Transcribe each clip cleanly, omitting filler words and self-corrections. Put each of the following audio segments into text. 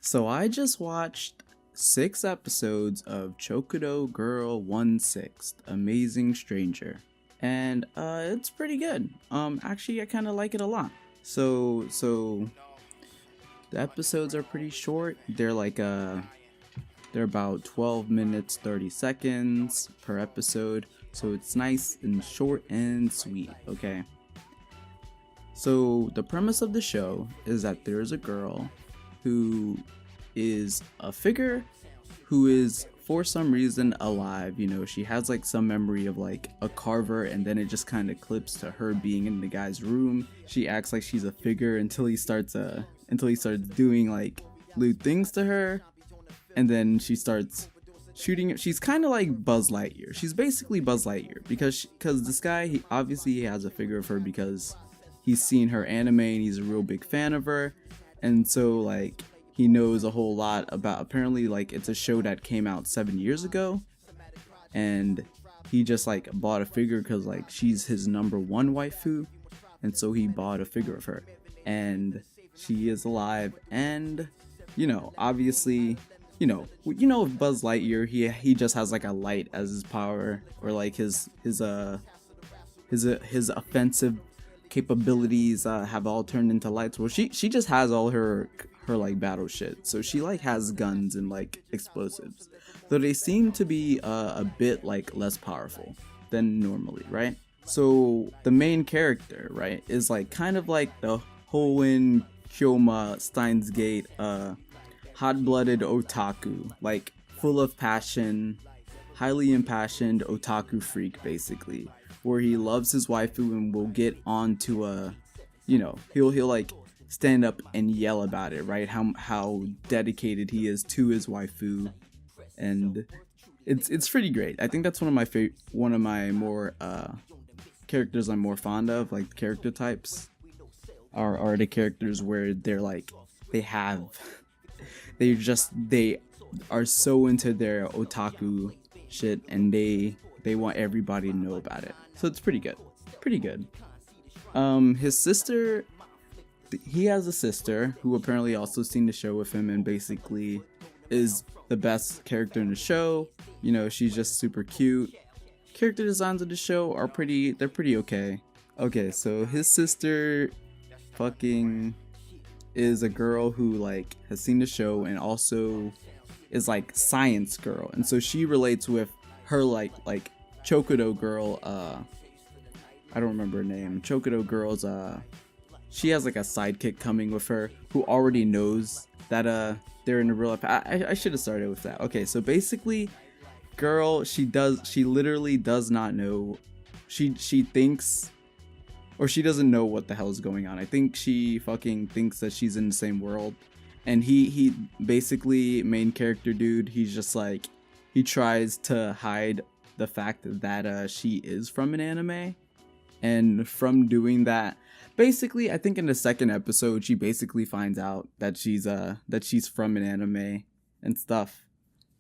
So I just watched 6 episodes of CHOUKADOU Girl 1/6 Amazing Stranger. And it's pretty good. Actually I kinda like it a lot. So the episodes are pretty short. They're about 12 minutes 30 seconds per episode. So it's nice and short and sweet, okay? So the premise of the show is that there's a girl who is a figure who is for some reason alive. You know, she has like some memory of like a carver, and then it just kind of clips to her being in the guy's room. She acts like she's a figure until he starts doing like lewd things to her, and then she starts shooting. She's kind of like Buzz Lightyear. She's basically Buzz Lightyear because this guy, he obviously has a figure of her because he's seen her anime and he's a real big fan of her, and so like he knows a whole lot about, apparently like it's a show that came out 7 years ago, and he just like bought a figure because like she's his number one waifu, and so he bought a figure of her, and she is alive. And you know, obviously, you know Buzz Lightyear, he just has like a light as his power, or like his offensive capabilities have all turned into lights. Well, she just has all her like battle shit, so she like has guns and like explosives, though they seem to be a bit like less powerful than normally, right? So the main character, right, is like kind of like the Hoenn Kyoma Steins Gate hot-blooded otaku, like full of passion, highly impassioned otaku freak, basically, where he loves his waifu and will get on to he'll like stand up and yell about it, right? How dedicated he is to his waifu, and it's pretty great. I think that's one of my more characters I'm more fond of. Like, character types are the characters where they're like they are so into their otaku shit, and they want everybody to know about it. So it's pretty good. His sister, he has a sister who apparently also seen the show with him and basically is the best character in the show. You know, she's just super cute. Character designs of the show are pretty okay. Okay, so his sister fucking is a girl who like has seen the show and also is like science girl, and so she relates with her like CHOUKADOU girl, I don't remember her name. CHOUKADOU girl's she has like a sidekick coming with her who already knows that they're in a real life. I should have started with that. Okay, so basically girl, she literally does not know. She thinks, or she doesn't know what the hell is going on. I think she fucking thinks that she's in the same world. And he basically, main character dude, he's just like, he tries to hide the fact that she is from an anime. And from doing that, basically, I think in the second episode, she basically finds out that she's from an anime and stuff.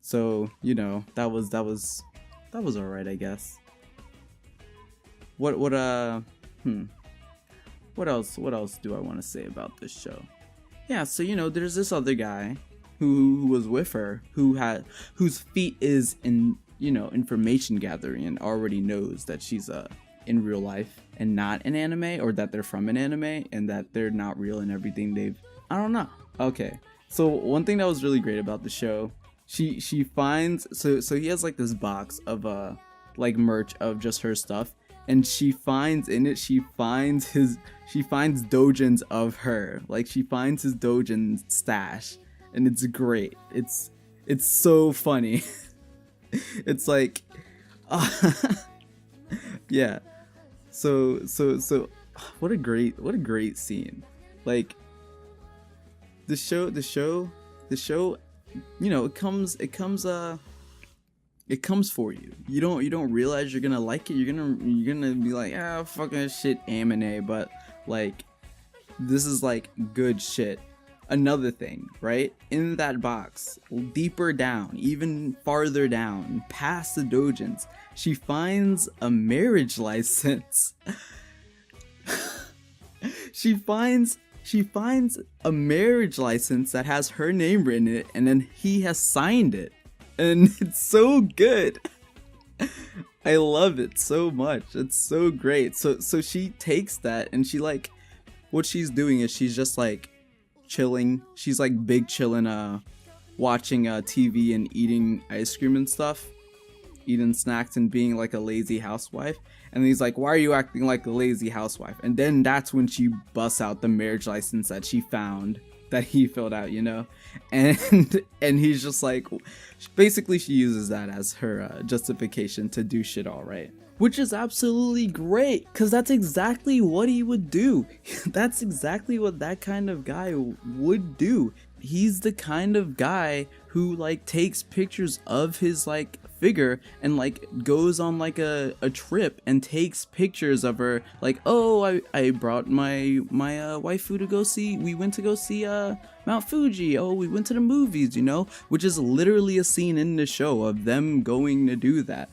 So, you know, that was alright, I guess. What else do I want to say about this show? Yeah, so you know, there's this other guy who was with her, whose feat is in, you know, information gathering, and already knows that she's in real life and not an anime, or that they're from an anime and that they're not real and everything. I don't know. Okay, so one thing that was really great about the show, she finds, so he has like this box of like merch of just her stuff, and she finds dojins of her. Like, she finds his dojin stash, and it's great. It's so funny. It's like yeah. So what a great scene. Like, the show, you know, it comes for you. You don't realize you're gonna like it. You're gonna be like, ah, fucking shit, anime, but like, this is like good shit. Another thing, right? In that box, deeper down, even farther down, past the dojins, she finds a marriage license. She finds she finds a marriage license that has her name written in it, and then he has signed it, and it's so good. I love it so much. It's so great. So she takes that, and she like, what she's doing is she's just like chilling. She's like big chilling, watching TV and eating ice cream and stuff, eating snacks and being like a lazy housewife. And he's like, why are you acting like a lazy housewife? And then that's when she busts out the marriage license that she found, that he filled out, you know? And he's just like, basically she uses that as her justification to do shit all right. Which is absolutely great, because that's exactly what he would do. That's exactly what that kind of guy would do. He's the kind of guy who like takes pictures of his like figure and like goes on like a trip and takes pictures of her, like, oh, I brought my waifu to go see, we went to go see Mount Fuji, oh, we went to the movies, you know, which is literally a scene in the show of them going to do that.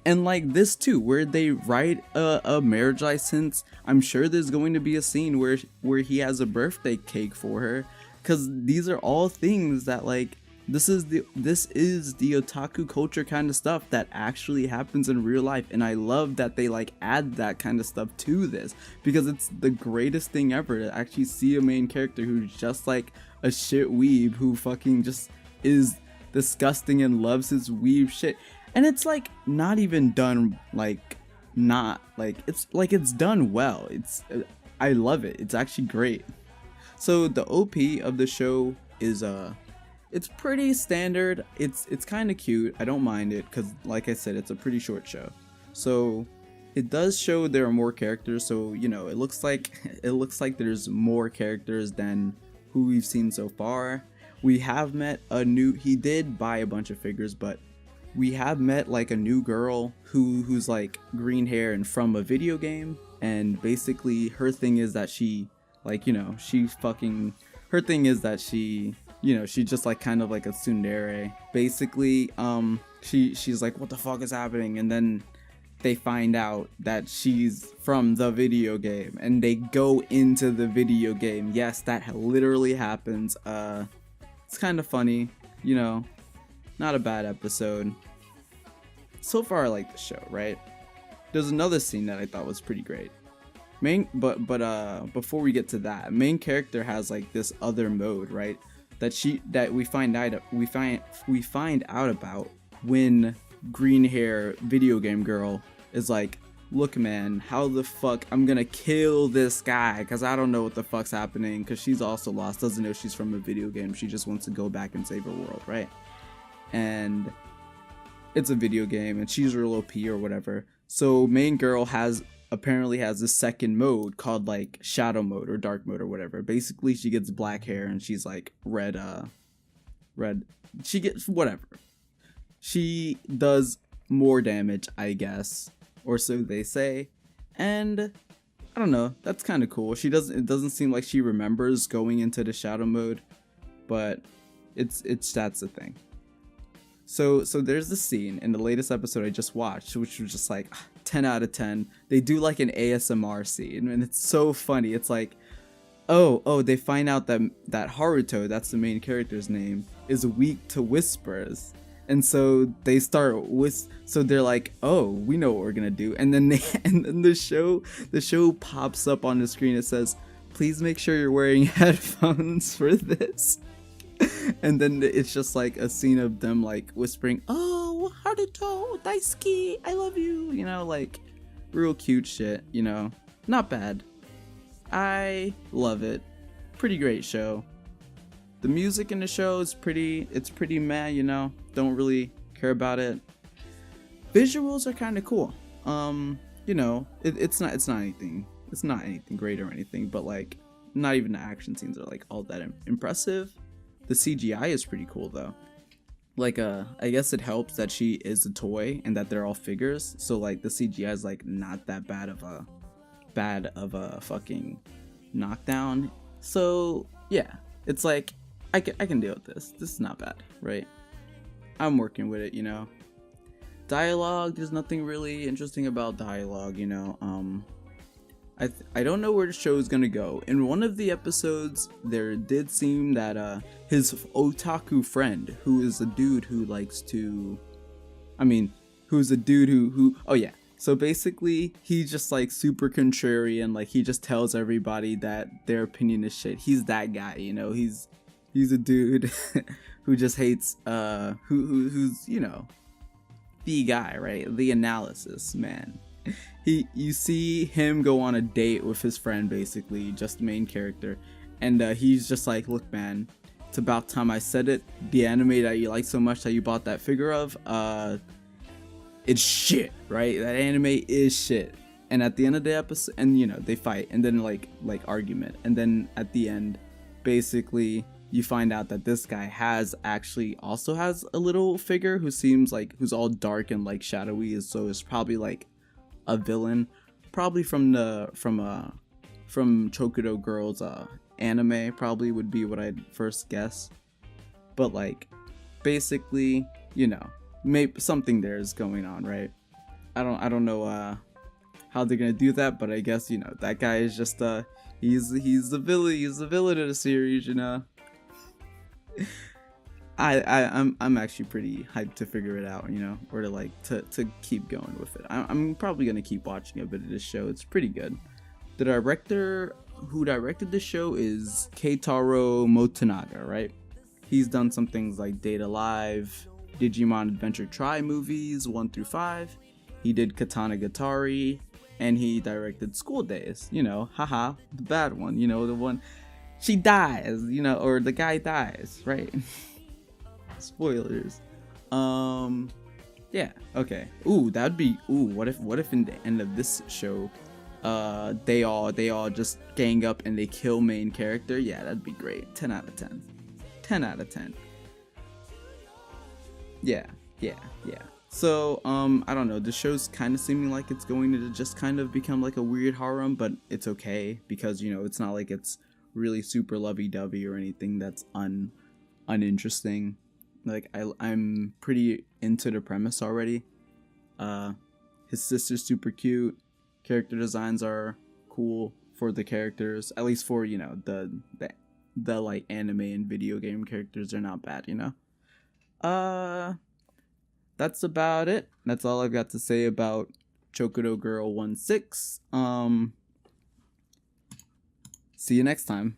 And like this too, where they write a marriage license, I'm sure there's going to be a scene where he has a birthday cake for her, because these are all things that like, this is the otaku culture kind of stuff that actually happens in real life. And I love that they like add that kind of stuff to this, because it's the greatest thing ever to actually see a main character who's just like a shit weeb who fucking just is disgusting and loves his weeb shit. And it's like not even done like, not like, it's done well. I love it. It's actually great. So the OP of the show is it's pretty standard. It's kind of cute. I don't mind it, because like I said, it's a pretty short show. So it does show there are more characters, so you know, it looks like there's more characters than who we've seen so far. We have met he did buy a bunch of figures, but we have met like a new girl who's like green hair and from a video game, and basically her thing is that she like, you know, her thing is that she, you know, she's just like kind of like a tsundere. Basically, she's like, what the fuck is happening? And then they find out that she's from the video game, and they go into the video game. Yes, that literally happens. It's kind of funny, you know, not a bad episode. So far I like the show, right? There's another scene that I thought was pretty great. Before we get to that, main character has like this other mode, right? That we find out about when green hair video game girl is like, look man, how the fuck I'm gonna kill this guy, because I don't know what the fuck's happening, because she's also lost, doesn't know she's from a video game, she just wants to go back and save her world, right? And it's a video game and she's real OP or whatever. So main girl apparently has this second mode called like shadow mode or dark mode or whatever. Basically she gets black hair and she's like red, she gets whatever. She does more damage, I guess, or so they say. And I don't know, that's kind of cool. It doesn't seem like she remembers going into the shadow mode, but it's that's the thing. So there's the scene in the latest episode I just watched, which was just like 10 out of 10. They do like an ASMR scene, and it's so funny. It's like, oh, they find out that Haruto, that's the main character's name, is weak to whispers. And so they start so they're like, oh, we know what we're gonna do. And then the show pops up on the screen. It says, please make sure you're wearing headphones for this. And then it's just like a scene of them like whispering, oh, Haruto, daisuki, I love you, you know, like real cute shit, you know, not bad. I love it. Pretty great show. The music in the show is pretty meh, you know, don't really care about it. Visuals are kind of cool. You know, it's not anything great or anything, but like not even the action scenes are like all that impressive. The CGI is pretty cool though. Like I guess it helps that she is a toy and that they're all figures, so like the CGI is like not that bad of a fucking knockdown. So yeah, it's like I can deal with this. This is not bad, right? I'm working with it, you know. Dialogue, there's nothing really interesting about dialogue, you know. I don't know where the show is gonna go. In one of the episodes, there did seem that his otaku friend, who is a dude who likes to, who's a dude who oh yeah. So basically, he's just like super contrarian. Like he just tells everybody that their opinion is shit. He's that guy, you know. He's a dude who just hates who's you know, the guy, right? The analysis man. You see him go on a date with his friend, basically, just the main character, and he's just like, look man, it's about time I said it. The anime that you like so much that you bought that figure of, it's shit, right? That anime is shit. And at the end of the episode, and you know, they fight, and then like argument, and then at the end, basically, you find out that this guy also has a little figure who seems like, who's all dark and like shadowy, so it's probably like a villain, probably from CHOUKADOU Girls anime, probably would be what I'd first guess. But like, basically, you know, maybe something there is going on, right? I don't know how they're gonna do that, but I guess, you know, that guy is just he's the villain of the series, you know. I'm actually pretty hyped to figure it out, you know, or to like to keep going with it. I'm probably gonna keep watching a bit of this show. It's pretty good. The director who directed the show is Keitaro Motonaga, right? He's done some things like Data Live, Digimon Adventure Try movies 1 through 5. He did Katana Gatari, and he directed School Days. You know, haha, the bad one. You know, the one she dies, you know, or the guy dies, right? Spoilers. Yeah, okay. Ooh, that'd be, what if in the end of this show they all just gang up and they kill main character? Yeah, that'd be great. 10 out of 10. 10 out of 10. Yeah. So I don't know, the show's kind of seeming like it's going to just kind of become like a weird harem, but it's okay because, you know, it's not like it's really super lovey-dovey or anything that's uninteresting. Like I'm pretty into the premise already. His sister's super cute. Character designs are cool for the characters, at least for, you know, the like anime and video game characters are not bad, you know. That's about it. That's all I've got to say about CHOUKADOU Girl 16. See you next time.